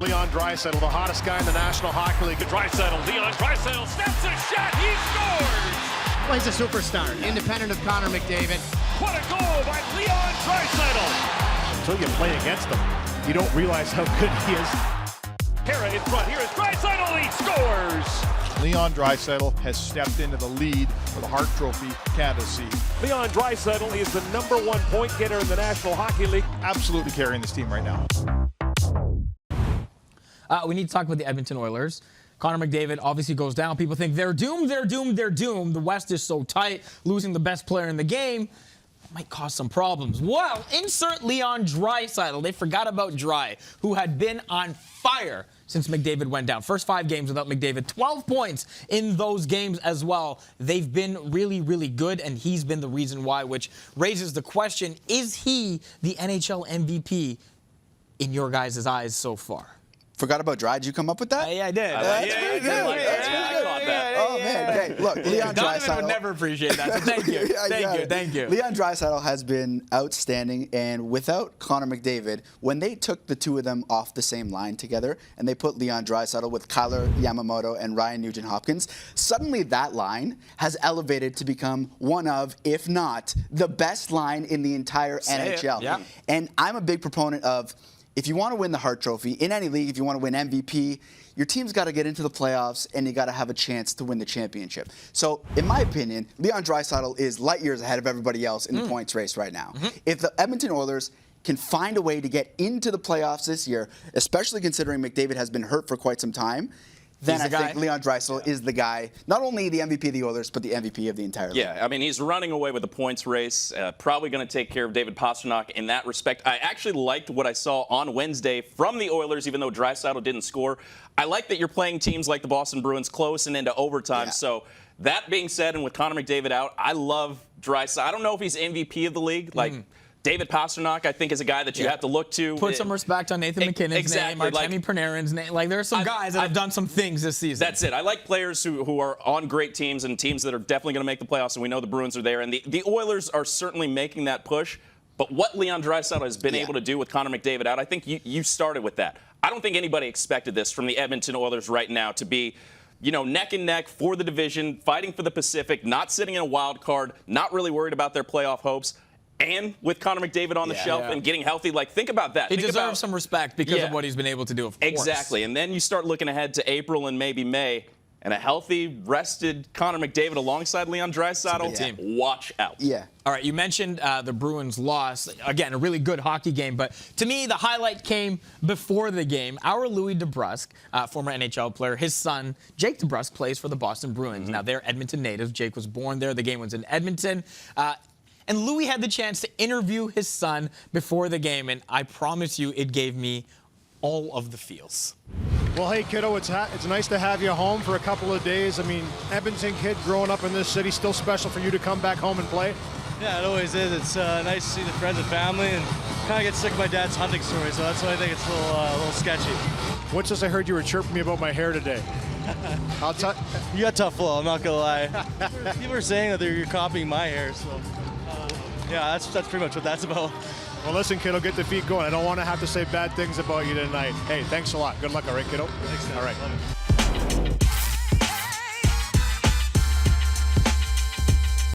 Leon Draisaitl, the hottest guy in the National Hockey League. Draisaitl, Leon Draisaitl snaps a shot, he scores! Well, he's a superstar, independent of Connor McDavid. What a goal by Leon Draisaitl! Until you play against him, you don't realize how good he is. Kara in front, here is Draisaitl, he scores! Leon Draisaitl has stepped into the lead for the Hart Trophy candidacy. Leon Draisaitl is the #1 point getter in the National Hockey League. Absolutely carrying this team right now. We need to talk about the Edmonton Oilers. Connor McDavid obviously goes down. People think they're doomed, they're doomed, they're doomed. The West is so tight. Losing the best player in the game might cause some problems. Well, insert Leon Draisaitl. They forgot about Dry, who had been on fire since McDavid went down. First 5 games without McDavid, 12 points in those games as well. They've been really, really good, and he's been the reason why, which raises the question, is he the NHL MVP in your guys' eyes so far? Forgot about Dry. Did you come up with that? Yeah, I did. That's pretty good. I caught that. Oh, man. Okay, look, Leon Donovan would Draisaitl. never appreciate that, so thank you. Thank you. Leon Draisaitl has been outstanding, and without Connor McDavid, when they took the two of them off the same line together, and they put Leon Draisaitl with Kyler Yamamoto and Ryan Nugent-Hopkins, suddenly that line has elevated to become one of, if not, the best line in the entire NHL. Yeah. And I'm a big proponent of, if you want to win the Hart Trophy in any league, if you want to win MVP, your team's got to get into the playoffs and you got to have a chance to win the championship. So, in my opinion, Leon Draisaitl is light years ahead of everybody else in the points race right now. If the Edmonton Oilers can find a way to get into the playoffs this year, especially considering McDavid has been hurt for quite some time, then I think Leon Draisaitl is the guy, not only the MVP of the Oilers, but the MVP of the entire league. Yeah, I mean, he's running away with the points race, probably going to take care of David Pastrnak in that respect. I actually liked what I saw on Wednesday from the Oilers, even though Draisaitl didn't score. I like that you're playing teams like the Boston Bruins close and into overtime. Yeah. So that being said, and with Connor McDavid out, I love Draisaitl. I don't know if he's MVP of the league. Like, David Pastrnak, I think, is a guy that you have to look to. Put some respect on Nathan McKinnon's name, Artemi Panarin's name. Like, there are some guys that have done some things this season. That's it. I like players who are on great teams and teams that are definitely going to make the playoffs, and we know the Bruins are there. And the Oilers are certainly making that push. But what Leon Draisaitl has been able to do with Connor McDavid out, I think you started with that. I don't think anybody expected this from the Edmonton Oilers right now to be, you know, neck and neck for the division, fighting for the Pacific, not sitting in a wild card, not really worried about their playoff hopes. And with Connor McDavid on the shelf and getting healthy, like, think about that. He deserves some respect because of what he's been able to do, of course. Exactly. And then you start looking ahead to April and maybe May, and a healthy, rested Connor McDavid alongside Leon Draisaitl. Watch out. Yeah. All right, you mentioned the Bruins loss. Again, a really good hockey game, but to me, the highlight came before the game. Our Louis DeBrusk, former NHL player, his son, Jake DeBrusk, plays for the Boston Bruins. Now, they're Edmonton natives. Jake was born there. The game was in Edmonton. And Louis had the chance to interview his son before the game, and I promise you it gave me all of the feels. Well, hey, kiddo, it's nice to have you home for a couple of days. I mean, Edmonton kid growing up in this city, still special for you to come back home and play? Yeah, it always is. It's nice to see the friends and family, and kind of get sick of my dad's hunting story, so that's why I think it's a little sketchy. What's this I heard you were chirping me about my hair today? You got tough flow, I'm not going to lie. People are saying that you're copying my hair, so yeah, that's pretty much what that's about. Well, listen, kiddo, get the feet going. I don't want to have to say bad things about you tonight. Hey, thanks a lot. Good luck, all right, kiddo? Thanks, all right.